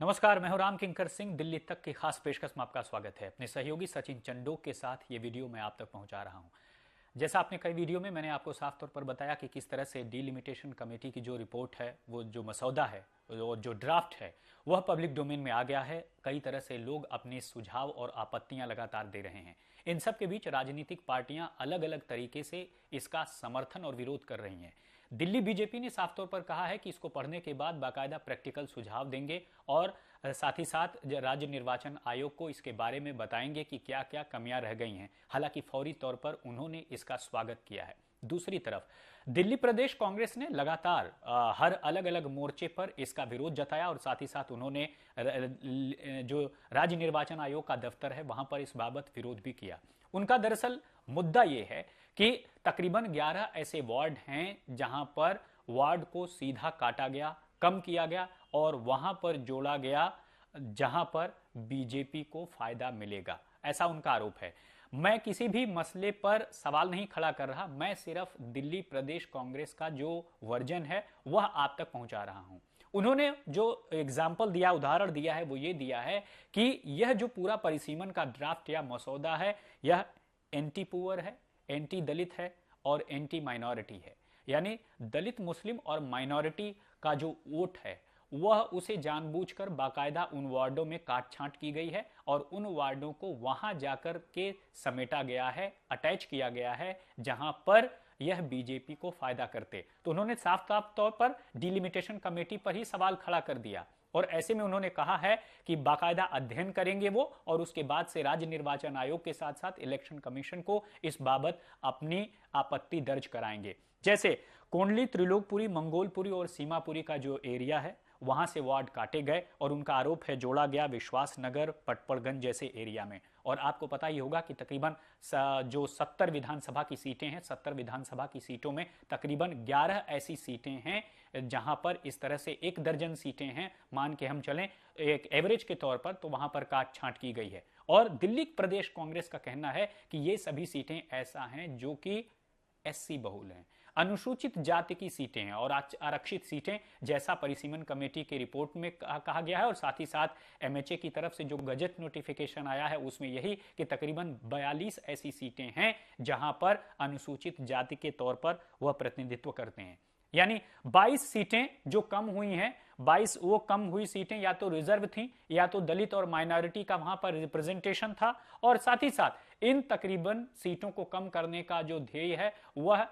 नमस्कार, मैं हूं राम किंकर सिंह। दिल्ली तक की खास पेशकश में आपका स्वागत है। अपने सहयोगी सचिन चंडोक के साथ ये वीडियो मैं आप तक पहुंचा रहा हूं। जैसा आपने कई वीडियो में मैंने आपको साफ तौर पर बताया कि किस तरह से डिलिमिटेशन कमेटी की जो रिपोर्ट है, वो जो मसौदा है, जो ड्राफ्ट है, वह पब्लिक डोमेन में आ गया है। कई तरह से लोग अपने सुझाव और आपत्तियां लगातार दे रहे हैं। इन सब के बीच राजनीतिक पार्टियां अलग अलग तरीके से इसका समर्थन और विरोध कर रही हैं। दिल्ली बीजेपी ने साफ तौर पर कहा है कि इसको पढ़ने के बाद बाकायदा प्रैक्टिकल सुझाव देंगे और साथ ही साथ राज्य निर्वाचन आयोग को इसके बारे में बताएंगे कि क्या क्या कमियां रह गई हैं। हालांकि फौरी तौर पर उन्होंने इसका स्वागत किया है। दूसरी तरफ दिल्ली प्रदेश कांग्रेस ने लगातार हर अलग अलग मोर्चे पर इसका विरोध जताया और साथ ही साथ उन्होंने जो राज्य निर्वाचन आयोग का दफ्तर है वहां पर इस बाबत विरोध भी किया। उनका दरअसल मुद्दा यह है कि तकरीबन 11 ऐसे वार्ड हैं जहां पर वार्ड को सीधा काटा गया, कम किया गया और वहां पर जोड़ा गया जहां पर बीजेपी को फायदा मिलेगा, ऐसा उनका आरोप है। मैं किसी भी मसले पर सवाल नहीं खड़ा कर रहा, मैं सिर्फ दिल्ली प्रदेश कांग्रेस का जो वर्जन है वह आप तक पहुंचा रहा हूं। उन्होंने जो एग्जाम्पल दिया, उदाहरण दिया है, वो ये दिया है कि यह जो पूरा परिसीमन का ड्राफ्ट या मसौदा है, यह एंटी पुअर है, एंटी दलित है और एंटी माइनॉरिटी है। यानी दलित, मुस्लिम और माइनॉरिटी का जो वोट है वह उसे जानबूझकर बाकायदा उन वार्डों में काट छांट की गई है और उन वार्डों को वहां जाकर के समेटा गया है, अटैच किया गया है जहां पर यह बीजेपी को फायदा करते। तो उन्होंने साफ साफ तौर पर डिलिमिटेशन कमेटी पर ही सवाल खड़ा कर दिया और ऐसे में उन्होंने कहा है कि बाकायदा अध्ययन करेंगे वो और उसके बाद से राज्य निर्वाचन आयोग के साथ साथ इलेक्शन कमीशन को इस बाबत अपनी आपत्ति दर्ज कराएंगे। जैसे कोंडली, त्रिलोकपुरी, मंगोलपुरी और सीमापुरी का जो एरिया है वहां से वार्ड काटे गए और उनका आरोप है जोड़ा गया विश्वास नगर, पटपड़गंज जैसे एरिया में। और आपको पता ही होगा कि तकरीबन जो 70 विधानसभा की सीटें हैं, 70 विधानसभा की सीटों में तकरीबन 11 ऐसी सीटें हैं जहां पर इस तरह से 1 दर्जन सीटें हैं, मान के हम चलें एक एवरेज के तौर पर, तो वहां पर काट छांट की गई है। और दिल्ली प्रदेश कांग्रेस का कहना है कि ये सभी सीटें ऐसा हैं जो कि एससी बहुल हैं, अनुसूचित जाति की सीटें हैं और आरक्षित सीटें, जैसा परिसीमन कमेटी की रिपोर्ट में कहा गया है और साथ ही साथ एमएचए की तरफ से जो गजट नोटिफिकेशन आया है उसमें यही कि तकरीबन 42 ऐसी सीटें हैं जहां पर अनुसूचित जाति के तौर पर वह प्रतिनिधित्व करते हैं। यानी 22 सीटें जो कम हुई हैं, 22 वो कम हुई सीटें या तो रिजर्व थी या तो दलित और माइनॉरिटी का वहां पर रिप्रेजेंटेशन था। और साथ ही साथ इन तकरीबन सीटों को कम करने का जो ध्येय है वह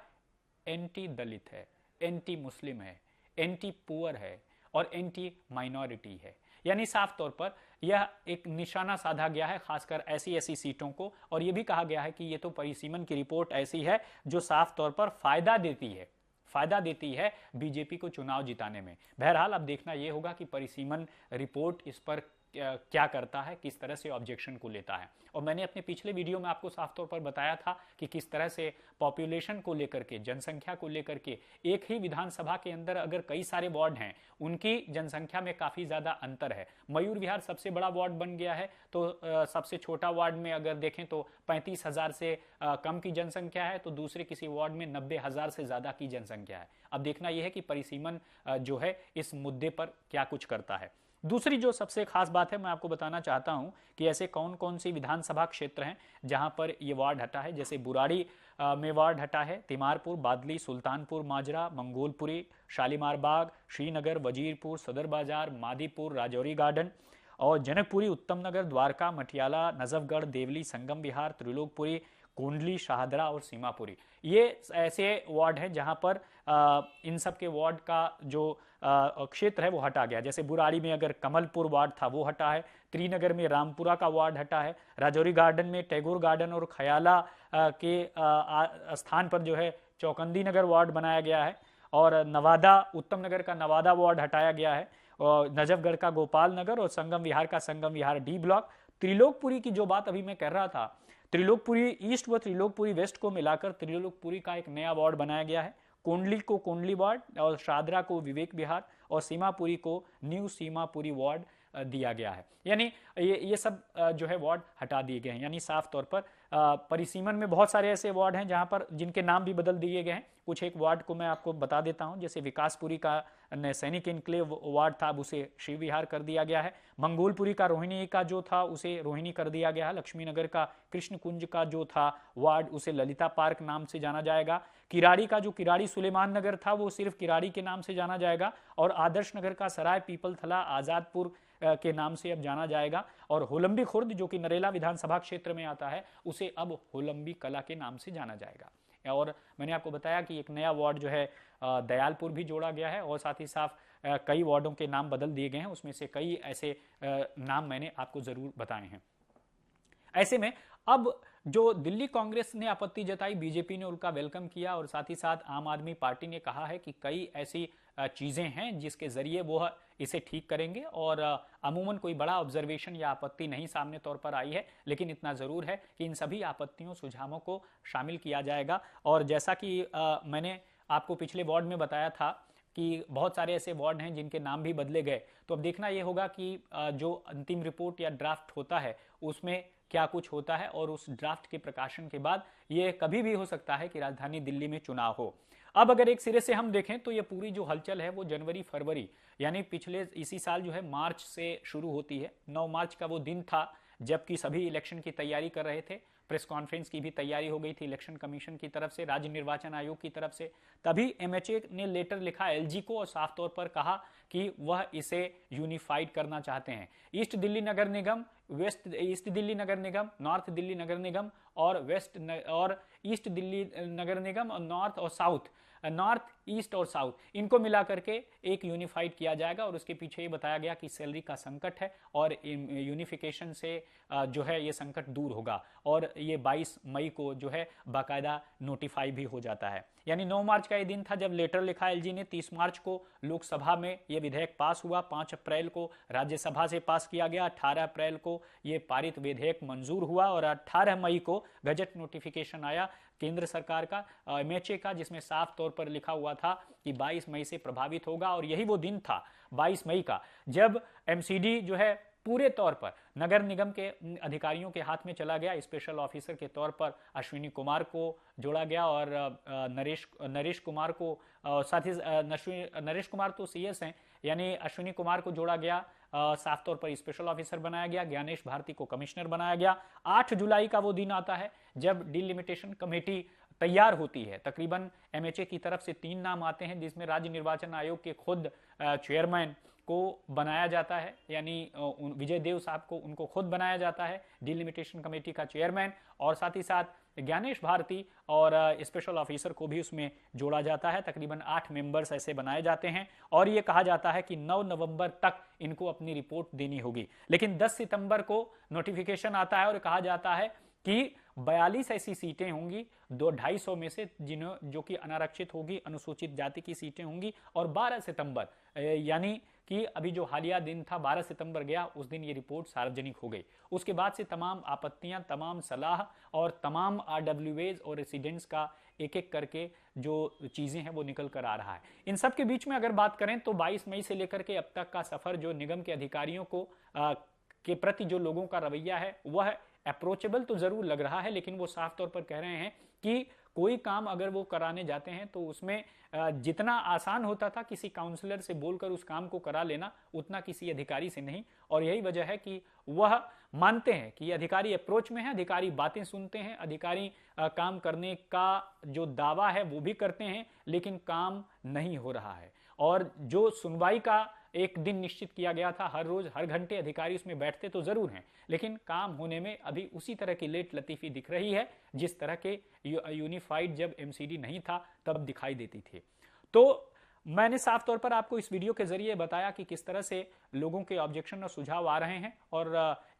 एंटी दलित है, एंटी मुस्लिम है, एंटी पुअर है और एंटी माइनॉरिटी है। यानी साफ तौर पर यह एक निशाना साधा गया है खासकर ऐसी ऐसी सीटों को। और यह भी कहा गया है कि यह तो परिसीमन की रिपोर्ट ऐसी है जो साफ तौर पर फायदा देती है बीजेपी को चुनाव जिताने में। बहरहाल अब देखना यह होगा कि परिसीमन रिपोर्ट इस पर क्या करता है, किस तरह से ऑब्जेक्शन को लेता है। और मैंने अपने पिछले वीडियो में आपको साफ तौर पर बताया था कि किस तरह से पॉपुलेशन को लेकर के, जनसंख्या को लेकर के, एक ही विधानसभा के अंदर अगर कई सारे वार्ड हैं उनकी जनसंख्या में काफी ज्यादा अंतर है। मयूर विहार सबसे बड़ा वार्ड बन गया है तो सबसे छोटा वार्ड में अगर देखें तो 35,000 से कम की जनसंख्या है, तो दूसरे किसी वार्ड में 90,000 से ज्यादा की जनसंख्या है। अब देखना यह है कि परिसीमन जो है इस मुद्दे पर क्या कुछ करता है। दूसरी जो सबसे खास बात है, मैं आपको बताना चाहता हूं कि ऐसे कौन कौन सी विधानसभा क्षेत्र हैं जहां पर यह वार्ड हटा है। जैसे बुराड़ी में वार्ड हटा है, तिमारपुर, बादली, सुल्तानपुर माजरा, मंगोलपुरी, शालीमार बाग, श्रीनगर, वजीरपुर, सदर बाजार, मादीपुर, राजौरी गार्डन और जनकपुरी, उत्तम नगर, द्वारका, मटियाला, नजफगढ़, देवली, संगम विहार, त्रिलोकपुरी, कोंडली, शाहदरा और सीमापुरी। ये ऐसे वार्ड हैं जहां पर इन सब के वार्ड का जो क्षेत्र है वो हटा गया। जैसे बुराड़ी में अगर कमलपुर वार्ड था वो हटा है, त्रिनगर में रामपुरा का वार्ड हटा है, राजौरी गार्डन में टैगोर गार्डन और खयाला के स्थान पर जो है चौकंदी नगर वार्ड बनाया गया है और नवादा, उत्तम नगर का नवादा वार्ड हटाया गया है और नजफगढ़ का गोपाल नगर और संगम विहार का संगम विहार डी ब्लॉक। त्रिलोकपुरी की जो बात अभी मैं कर रहा था, त्रिलोकपुरी ईस्ट व त्रिलोकपुरी वेस्ट को मिलाकर त्रिलोकपुरी का एक नया वार्ड बनाया गया है। कोंडली को कोंडली वार्ड और शादरा को विवेक विहार और सीमापुरी को न्यू सीमापुरी वार्ड दिया गया है। यानी ये सब जो है वार्ड हटा दिए गए हैं। यानी साफ तौर पर परिसीमन में बहुत सारे ऐसे वार्ड हैं जहां पर जिनके नाम भी बदल दिए गए हैं। कुछ एक वार्ड को मैं आपको बता देता हूं, जैसे विकासपुरी का सैनिक इनक्लेव वार्ड था, अब उसे शिव विहार कर दिया गया है। मंगोलपुरी का रोहिणी का जो था उसे रोहिणी कर दिया गया है। लक्ष्मीनगर का कृष्ण कुंज का जो था वार्ड उसे ललिता पार्क नाम से जाना जाएगा। किराड़ी का जो किराड़ी सुलेमान नगर था वो सिर्फ किराड़ी के नाम से जाना जाएगा। और आदर्श नगर का सराय पीपल थला आजादपुर के नाम से अब जाना जाएगा। और होलंबी खुर्द जो कि नरेला विधानसभा क्षेत्र में आता है उसे अब होलंबी कला के नाम से जाना जाएगा। और मैंने आपको बताया कि एक नया वार्ड जो है दयालपुर भी जोड़ा गया है और साथ ही साथ कई वार्डों के नाम बदल दिए गए हैं। उसमें से कई ऐसे नाम मैंने आपको जरूर बताए हैं। ऐसे में अब जो दिल्ली कांग्रेस ने आपत्ति जताई, बीजेपी ने उनका वेलकम किया और साथ ही साथ आम आदमी पार्टी ने कहा है कि कई ऐसी चीजें हैं जिसके जरिए वो इसे ठीक करेंगे। और अमूमन कोई बड़ा ऑब्जर्वेशन या आपत्ति नहीं सामने तौर पर आई है, लेकिन इतना जरूर है कि इन सभी आपत्तियों सुझावों को शामिल किया जाएगा। और जैसा कि मैंने आपको पिछले वार्ड में बताया था कि बहुत सारे ऐसे वार्ड हैं जिनके नाम भी बदले गए, तो अब देखना यह होगा कि जो अंतिम रिपोर्ट या ड्राफ्ट होता है उसमें क्या कुछ होता है। और उस ड्राफ्ट के प्रकाशन के बाद यह कभी भी हो सकता है कि राजधानी दिल्ली में चुनाव हो। अब अगर एक सिरे से हम देखें तो ये पूरी जो हलचल है वो जनवरी फरवरी यानी पिछले इसी साल जो है मार्च से शुरू होती है। 9 मार्च का वो दिन था जबकि सभी इलेक्शन की तैयारी कर रहे थे। प्रेस कॉन्फ्रेंस की भी तैयारी हो गई थी इलेक्शन कमीशन की तरफ से, राज्य निर्वाचन आयोग की तरफ से। तभी एमएचए ने लेटर लिखा एलजी को और साफ तौर पर कहा कि वह इसे यूनिफाइड करना चाहते हैं। ईस्ट दिल्ली नगर निगम, ईस्ट दिल्ली नगर निगम, नॉर्थ दिल्ली नगर निगम और ईस्ट दिल्ली नगर निगम और नॉर्थ ईस्ट और साउथ, इनको मिला करके एक यूनिफाइड किया जाएगा। और उसके पीछे ये बताया गया कि सैलरी का संकट है और यूनिफिकेशन से जो है ये संकट दूर होगा। और ये 22 मई को जो है बाकायदा नोटिफाई भी हो जाता है। यानी 9 मार्च का ये दिन था जब लेटर लिखा एलजी ने। 30 मार्च को लोकसभा में ये विधेयक पास हुआ, 5 अप्रैल को राज्यसभा से पास किया गया, 18 अप्रैल को ये पारित विधेयक मंजूर हुआ और 18 मई को गजट नोटिफिकेशन आया केंद्र सरकार का, एमएचए का, जिसमें साफ तौर पर लिखा हुआ था कि 22 मई से प्रभावित होगा। और यही वो दिन था 22 मई का जब एमसीडी जो है पूरे तौर पर नगर निगम के अधिकारियों के हाथ में चला गया। स्पेशल ऑफिसर के तौर पर अश्विनी कुमार को जोड़ा गया और नरेश कुमार को, साथ ही नरेश कुमार तो सीएस हैं, यानी अश्विनी कुमार को जोड़ा गया, साफ तौर पर स्पेशल ऑफिसर बनाया गया। ज्ञानेश भारती को कमिश्नर बनाया गया। 8 जुलाई का वो दिन आता है जब डिलिमिटेशन कमेटी तैयार होती है। तकरीबन एमएचए की तरफ से 3 नाम आते हैं जिसमें राज्य निर्वाचन आयोग के खुद चेयरमैन को बनाया जाता है, यानी विजय देव साहब को उनको खुद बनाया जाता है डिलिमिटेशन कमेटी का चेयरमैन। और साथ ही साथ ज्ञानेश भारती और स्पेशल ऑफिसर को भी उसमें जोड़ा जाता है। तकरीबन 8 मेंबर्स ऐसे बनाए जाते हैं और ये कहा जाता है कि 9 नवंबर तक इनको अपनी रिपोर्ट देनी होगी। लेकिन 10 सितंबर को नोटिफिकेशन आता है और कहा जाता है कि 42 ऐसी सीटें होंगी 250 में से जो कि अनारक्षित होगी, अनुसूचित जाति की सीटें होंगी। और 12 सितंबर यानी कि अभी जो हालिया दिन था 12 सितंबर गया, उस दिन ये रिपोर्ट सार्वजनिक हो गई। उसके बाद से तमाम आपत्तियां, तमाम सलाह और तमाम आरडब्ल्यूएज और रेसिडेंट्स का एक एक करके जो चीजें हैं वो निकल कर आ रहा है। इन सब के बीच में अगर बात करें तो 22 मई से लेकर के अब तक का सफर जो निगम के अधिकारियों को के प्रति जो लोगों का रवैया है वह अप्रोचेबल तो जरूर लग रहा है, लेकिन वो साफ तौर पर कह रहे हैं कि कोई काम अगर वो कराने जाते हैं तो उसमें जितना आसान होता था किसी काउंसलर से बोलकर उस काम को करा लेना, उतना किसी अधिकारी से नहीं। और यही वजह है कि वह मानते हैं कि अधिकारी अप्रोच में है, अधिकारी बातें सुनते हैं, अधिकारी काम करने का जो दावा है वो भी करते हैं, लेकिन काम नहीं हो रहा है। और जो सुनवाई का एक दिन निश्चित किया गया था, हर रोज हर घंटे अधिकारी उसमें बैठते तो जरूर हैं, लेकिन काम होने में अभी उसी तरह की लेट लतीफी दिख रही है जिस तरह के यूनिफाइड जब एमसीडी नहीं था तब दिखाई देती थी। तो मैंने साफ तौर पर आपको इस वीडियो के जरिए बताया कि किस तरह से लोगों के ऑब्जेक्शन और सुझाव आ रहे हैं। और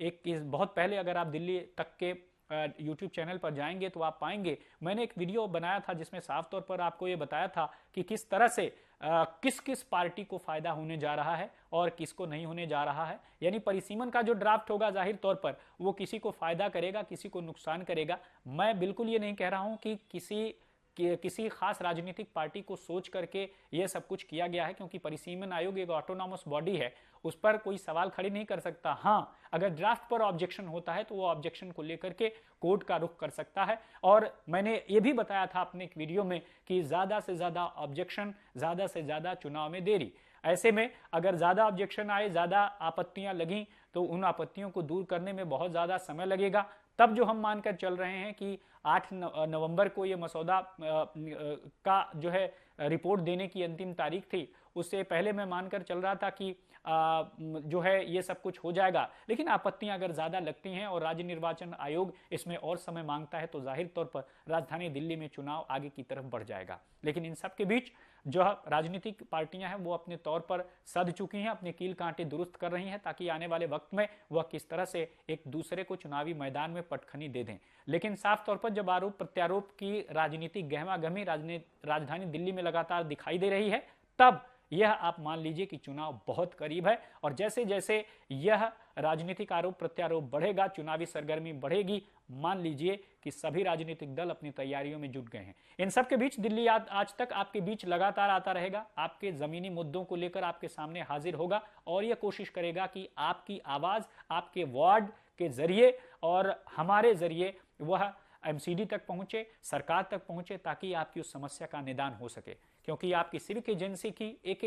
बहुत पहले अगर आप दिल्ली तक के YouTube चैनल पर जाएंगे तो आप पाएंगे मैंने एक वीडियो बनाया था जिसमें साफ तौर पर आपको ये बताया था कि किस तरह से किस किस पार्टी को फायदा होने जा रहा है और किसको नहीं होने जा रहा है। यानी परिसीमन का जो ड्राफ्ट होगा जाहिर तौर पर वो किसी को फायदा करेगा, किसी को नुकसान करेगा। मैं बिल्कुल ये नहीं कह रहा हूं कि किसी किसी खास राजनीतिक पार्टी को सोच करके यह सब कुछ किया गया है, क्योंकि परिसीमन आयोग एक ऑटोनॉमस बॉडी है, उस पर कोई सवाल खड़े नहीं कर सकता। हाँ, अगर ड्राफ्ट पर ऑब्जेक्शन होता है तो वो ऑब्जेक्शन को लेकर के कोर्ट का रुख कर सकता है। और मैंने ये भी बताया था अपने एक वीडियो में कि ज्यादा से ज्यादा ऑब्जेक्शन, ज्यादा से ज्यादा चुनाव में देरी। ऐसे में अगर ज्यादा ऑब्जेक्शन आए, ज्यादा आपत्तियां लगी, तो उन आपत्तियों को दूर करने में बहुत ज्यादा समय लगेगा। तब जो हम मानकर चल रहे हैं कि 8 नवंबर को ये मसौदा का जो है रिपोर्ट देने की अंतिम तारीख थी, उससे पहले मैं मानकर चल रहा था कि जो है ये सब कुछ हो जाएगा। लेकिन आपत्तियां अगर ज्यादा लगती हैं और राज्य निर्वाचन आयोग इसमें और समय मांगता है, तो जाहिर तौर पर राजधानी दिल्ली में चुनाव आगे की तरफ बढ़ जाएगा। लेकिन इन सब के बीच जो राजनीतिक पार्टियां हैं वो अपने तौर पर सध चुकी हैं, अपने कील कांटे दुरुस्त कर रही हैं, ताकि आने वाले वक्त में वह किस तरह से एक दूसरे को चुनावी मैदान में पटखनी दे दें। लेकिन साफ तौर पर जब आरोप प्रत्यारोप की राजनीतिक गहमागहमी राजधानी दिल्ली में लगातार दिखाई दे रही है, तब यह आप मान लीजिए कि चुनाव बहुत करीब है। और जैसे जैसे यह राजनीतिक आरोप प्रत्यारोप बढ़ेगा, चुनावी सरगर्मी बढ़ेगी, मान लीजिए कि सभी राजनीतिक दल अपनी तैयारियों में जुट गए हैं। इन सब के बीच दिल्ली आज तक आपके बीच लगातार आता रहेगा, आपके जमीनी मुद्दों को लेकर आपके सामने हाजिर होगा और यह कोशिश करेगा कि आपकी आवाज आपके वार्ड के जरिए और हमारे जरिए वह एमसीडी तक पहुंचे, सरकार तक पहुंचे, ताकि आपकी उस समस्या का निदान हो सके। क्योंकि आपकी सिविक एजेंसी की एक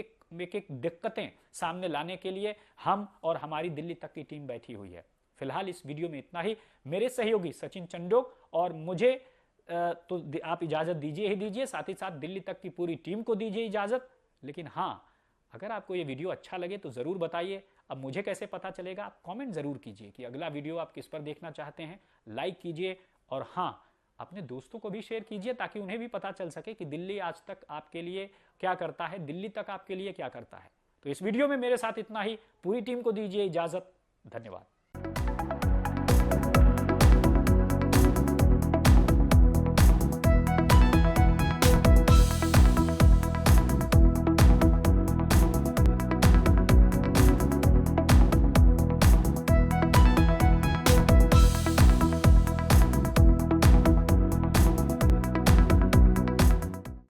एक दिक्कतें सामने लाने के लिए हम और हमारी दिल्ली तक की टीम बैठी हुई है। फिलहाल इस वीडियो में इतना ही। मेरे सहयोगी सचिन चंडोक और मुझे तो आप इजाजत दीजिए ही दीजिए, साथ ही साथ दिल्ली तक की पूरी टीम को दीजिए इजाजत। लेकिन हाँ, अगर आपको ये वीडियो अच्छा लगे तो जरूर बताइए। अब मुझे कैसे पता चलेगा? आप कमेंट जरूर कीजिए कि अगला वीडियो आप किस पर देखना चाहते हैं। लाइक कीजिए और हाँ, अपने दोस्तों को भी शेयर कीजिए, ताकि उन्हें भी पता चल सके कि दिल्ली आज तक आपके लिए क्या करता है, दिल्ली तक आपके लिए क्या करता है। तो इस वीडियो में मेरे साथ इतना ही। पूरी टीम को दीजिए इजाजत। धन्यवाद।